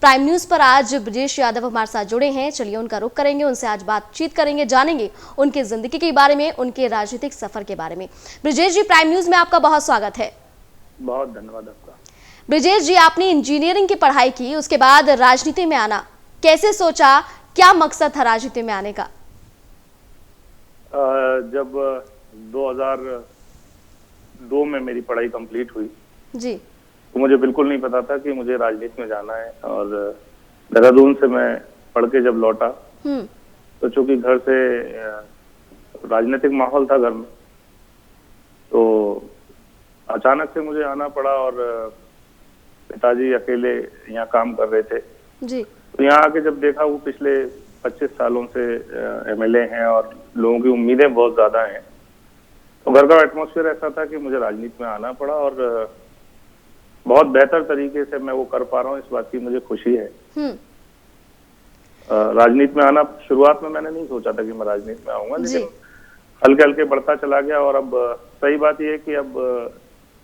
Prime news पर आज ब्रजेश यादव हमारे साथ जुड़े हैं। चलिए उनका रुख करेंगे, उनसे आज बातचीत करेंगे, जानेंगे उनकी जिंदगी के बारे में, उनके राजनीतिक सफर के बारे में। ब्रजेश जी, प्राइम न्यूज में आपका बहुत स्वागत है। बहुत धन्यवाद आपका। ब्रजेश जी, आपने इंजीनियरिंग की पढ़ाई की, उसके बाद राजनीति में आना कैसे सोचा, क्या मकसद था राजनीति में आने का? जब 2002 में मेरी पढ़ाई कंप्लीट हुई जी, तो मुझे बिल्कुल नहीं पता था कि मुझे राजनीति में जाना है। और देहरादून से मैं पढ़ के जब लौटा तो चूंकि घर से राजनीतिक माहौल था घर में, तो अचानक से मुझे आना पड़ा। और पिताजी अकेले यहाँ काम कर रहे थे जी। तो यहाँ आके जब देखा, वो पिछले 25 सालों से एमएलए हैं और लोगों की उम्मीदें बहुत ज्यादा हैं, तो घर का एटमॉस्फेयर ऐसा था कि मुझे राजनीति में आना पड़ा। और बहुत बेहतर तरीके से मैं वो कर पा रहा हूँ, इस बात की मुझे खुशी है। राजनीति में आना, शुरुआत में मैंने नहीं सोचा था कि मैं राजनीति में आऊंगा, लेकिन हल्के हल्के बढ़ता चला गया। और अब सही बात यह है कि अब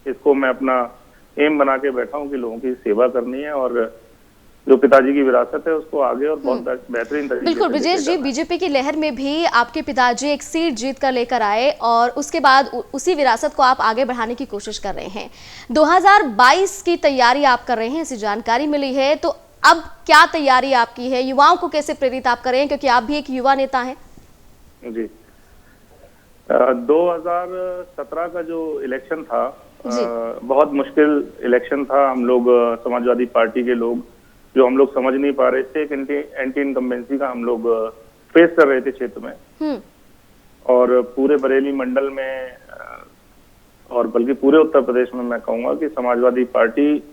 इसको मैं अपना एम बना के बैठा हूँ कि लोगों की सेवा करनी है और जो पिताजी की विरासत है उसको आगे और बहुत बेहतरीन तरीके से। बिल्कुल ब्रजेश जी, बीजेपी की लहर में भी आपके पिताजी एक सीट जीत कर लेकर आए और उसके बाद उसी विरासत को आप आगे बढ़ाने की कोशिश कर रहे हैं। 2022 की तैयारी आप कर रहे हैं, ऐसी जानकारी मिली है। तो अब क्या तैयारी आपकी है, युवाओं को कैसे प्रेरित आप कर रहे हैं, क्योंकि आप भी एक युवा नेता हैं? जी, 2017 का जो इलेक्शन था बहुत मुश्किल इलेक्शन था। हम लोग समाजवादी पार्टी के लोग जो हम लोग समझ नहीं पा रहे थे, एक एंटी इनकम्बेंसी का हम लोग फेस कर रहे थे क्षेत्र में। और पूरे बरेली मंडल में और बल्कि पूरे उत्तर प्रदेश में मैं कहूंगा कि समाजवादी पार्टी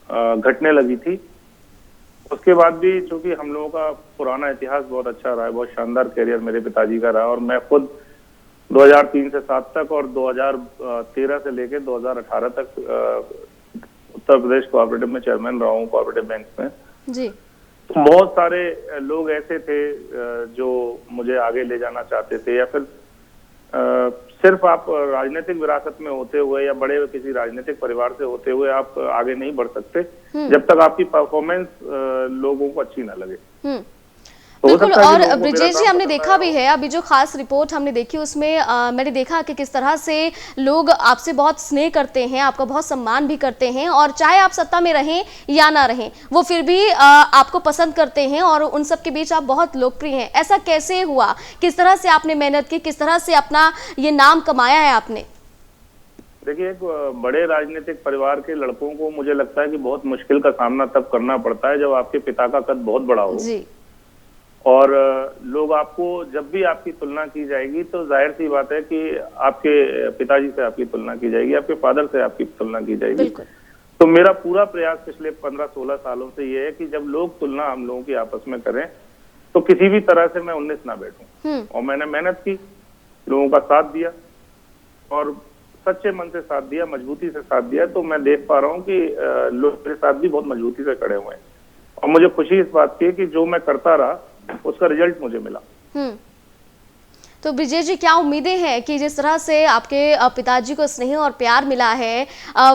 घटने लगी थी। उसके बाद भी चूंकि हम लोगों का पुराना इतिहास बहुत अच्छा रहा है, बहुत शानदार कैरियर मेरे पिताजी का रहा, और मैं खुद 2003 से 7 तक और 2013 से लेकर 2018 तक उत्तर प्रदेश कोऑपरेटिव में चेयरमैन रहा हूँ, कोऑपरेटिव बैंक में जी। तो बहुत सारे लोग ऐसे थे जो मुझे आगे ले जाना चाहते थे, या फिर सिर्फ आप राजनीतिक विरासत में होते हुए या बड़े किसी राजनीतिक परिवार से होते हुए आप आगे नहीं बढ़ सकते जब तक आपकी परफॉर्मेंस लोगों को अच्छी ना लगे। बिल्कुल। और ब्रजेश जी, हमने देखा भी है, अभी जो खास रिपोर्ट हमने देखी उसमें मैंने देखा कि किस तरह से लोग आपसे बहुत स्नेह करते हैं, आपका बहुत सम्मान भी करते हैं, और चाहे आप सत्ता में रहें या ना रहें वो फिर भी आपको पसंद करते हैं और उन सब के बीच आप बहुत लोकप्रिय हैं। ऐसा कैसे हुआ, किस तरह से आपने मेहनत की, किस तरह से अपना ये नाम कमाया है आपने? देखिए, एक बड़े राजनीतिक परिवार के लड़कों को मुझे लगता है कि बहुत मुश्किल का सामना तब करना पड़ता है जब आपके पिता का कद बहुत बड़ा हो जी। और लोग आपको, जब भी आपकी तुलना की जाएगी तो जाहिर सी बात है कि आपके पिताजी से आपकी तुलना की जाएगी, आपके फादर से आपकी तुलना की जाएगी। तो मेरा पूरा प्रयास पिछले 15-16 सालों से ये है कि जब लोग तुलना हम लोगों की आपस में करें तो किसी भी तरह से मैं 19 ना बैठूं। और मैंने मेहनत की, लोगों का साथ दिया और सच्चे मन से साथ दिया, मजबूती से साथ दिया। तो मैं देख पा रहा हूँ कि लोग मेरे साथ भी बहुत मजबूती से खड़े हुए हैं और मुझे खुशी इस बात की है कि जो मैं करता रहा उसका रिजल्ट मुझे मिला। तो ब्रजेश जी, क्या उम्मीदें हैं कि जिस तरह से आपके पिताजी को स्नेह और प्यार मिला है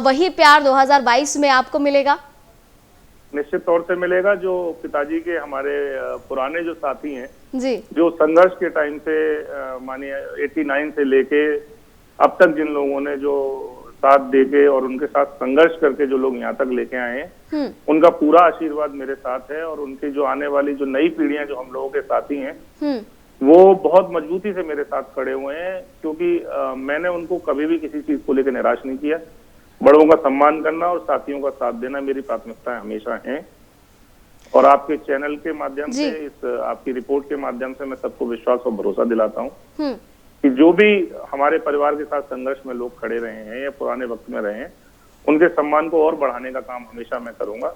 वही प्यार 2022 में आपको मिलेगा? निश्चित तौर से मिलेगा। जो पिताजी के हमारे पुराने जो साथी हैं जी, जो संघर्ष के टाइम से मानिए 89 से लेके अब तक जिन लोगों ने जो साथ देके और उनके साथ संघर्ष करके जो लोग यहाँ तक लेके आए हैं, उनका पूरा आशीर्वाद मेरे साथ है। और उनकी जो आने वाली जो नई पीढ़ियां जो हम लोगों के साथी हैं वो बहुत मजबूती से मेरे साथ खड़े हुए हैं, क्योंकि मैंने उनको कभी भी किसी चीज को लेकर निराश नहीं किया। बड़ों का सम्मान करना और साथियों का साथ देना मेरी प्राथमिकताएं हमेशा हैं। और आपके चैनल के माध्यम से, इस आपकी रिपोर्ट के माध्यम से मैं सबको विश्वास और भरोसा दिलाता हूँ कि जो भी हमारे परिवार के साथ संघर्ष में लोग खड़े रहे हैं या पुराने वक्त में रहे हैं, उनके सम्मान को और बढ़ाने का काम हमेशा मैं करूंगा।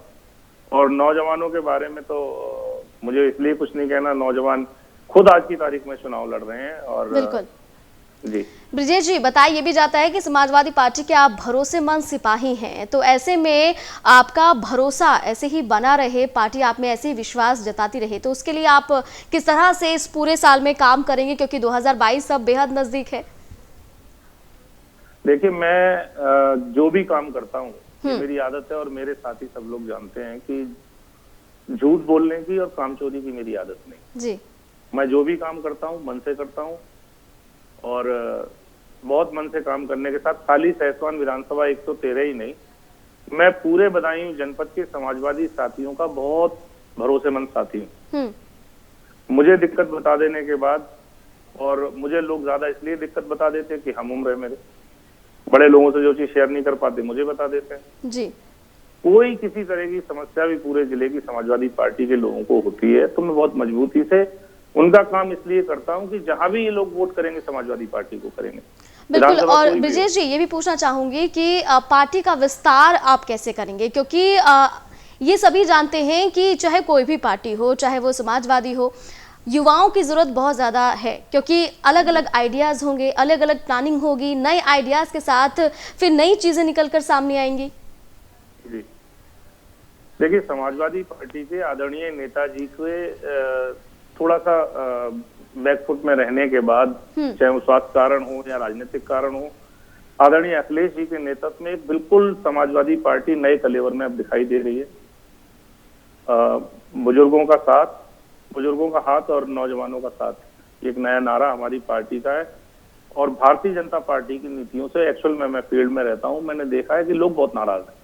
और नौजवानों के बारे में तो मुझे इसलिए कुछ नहीं कहना, नौजवान खुद आज की तारीख में चुनाव लड़ रहे हैं। और बिल्कुल जी ब्रजेश जी, बताया ये भी जाता है कि समाजवादी पार्टी के आप भरोसेमंद सिपाही हैं, तो ऐसे में आपका भरोसा ऐसे ही बना रहे, पार्टी आप में ऐसे ही विश्वास जताती रहे, तो उसके लिए आप किस तरह से इस पूरे साल में काम करेंगे, क्योंकि 2022 अब बेहद नजदीक है? देखिए, मैं जो भी काम करता हूँ मेरी आदत है और मेरे साथी सब लोग जानते हैं कि झूठ बोलने की और कामचोरी की मेरी आदत नहीं। जी। मैं जो भी काम करता हूँ मन से करता हूँ, और बहुत मन से काम करने के साथ खाली सहसवान विधानसभा 113 ही नहीं, मैं पूरे बदायूं जनपद के समाजवादी साथियों का बहुत भरोसेमंद साथी हूँ। मुझे दिक्कत बता देने के बाद, और मुझे लोग ज्यादा इसलिए दिक्कत बता देते कि हम उम्र है मेरे, बड़े लोगों से जो चीज शेयर नहीं कर पाते मुझे बता देते हैं जी। कोई किसी तरह की समस्या भी पूरे जिले की समाजवादी पार्टी के लोगों को होती है तो मैं बहुत मजबूती से उनका काम इसलिए करता हूं कि जहां भी ये लोग वोट करेंगे समाजवादी पार्टी को करेंगे। बिल्कुल। और ब्रिजेश जी, ये भी पूछना चाहूंगी कि पार्टी का विस्तार आप कैसे करेंगे, क्योंकि ये सभी जानते हैं कि चाहे कोई भी पार्टी हो, चाहे वो समाजवादी हो, युवाओं की जरूरत बहुत ज्यादा है, क्योंकि अलग अलग आइडियाज होंगे, अलग अलग प्लानिंग होगी, नए आइडियाज के साथ फिर नई चीजें निकलकर सामने आएंगी। जी देखिए, समाजवादी पार्टी के आदरणीय नेताजी के थोड़ा सा बैकफुट में रहने के बाद, चाहे वो स्वास्थ्य कारण हो या राजनीतिक कारण हो, आदरणीय अखिलेश जी के नेतृत्व में बिल्कुल समाजवादी पार्टी नए कलेवर में अब दिखाई दे रही है। बुजुर्गों का साथ, बुजुर्गों का हाथ और नौजवानों का साथ, एक नया नारा हमारी पार्टी का है। और भारतीय जनता पार्टी की नीतियों से एक्चुअल में, मैं फील्ड में रहता हूं, मैंने देखा है कि लोग बहुत नाराज हैं।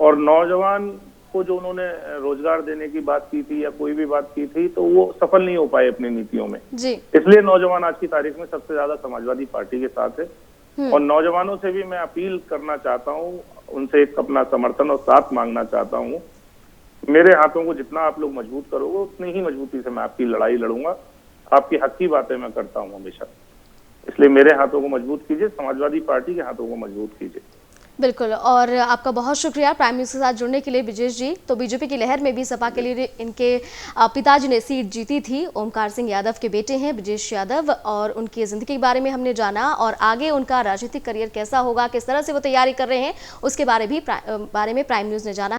और नौजवान को जो उन्होंने रोजगार देने की बात की थी या कोई भी बात की थी, तो वो सफल नहीं हो पाए अपनी नीतियों में जी। इसलिए नौजवान आज की तारीख में सबसे ज्यादा समाजवादी पार्टी के साथ है। और नौजवानों से भी मैं अपील करना चाहता हूं, उनसे एक अपना समर्थन और साथ मांगना चाहता हूं। मेरे हाथों को जितना आप लोग मजबूत करोगे उतनी ही मजबूती से मैं आपकी लड़ाई लड़ूंगा। आपकी हक की बातें मैं करता हूं हमेशा, इसलिए मेरे हाथों को मजबूत कीजिए, समाजवादी पार्टी के हाथों को मजबूत कीजिए। बिल्कुल। और आपका बहुत शुक्रिया प्राइम न्यूज़ के साथ जुड़ने के लिए ब्रिजेश जी। तो बीजेपी की लहर में भी सपा के लिए इनके पिताजी ने सीट जीती थी। ओमकार सिंह यादव के बेटे हैं ब्रिजेश यादव, और उनकी ज़िंदगी के बारे में हमने जाना, और आगे उनका राजनीतिक करियर कैसा होगा, किस तरह से वो तैयारी कर रहे हैं, उसके बारे में प्राइम न्यूज़ ने जाना।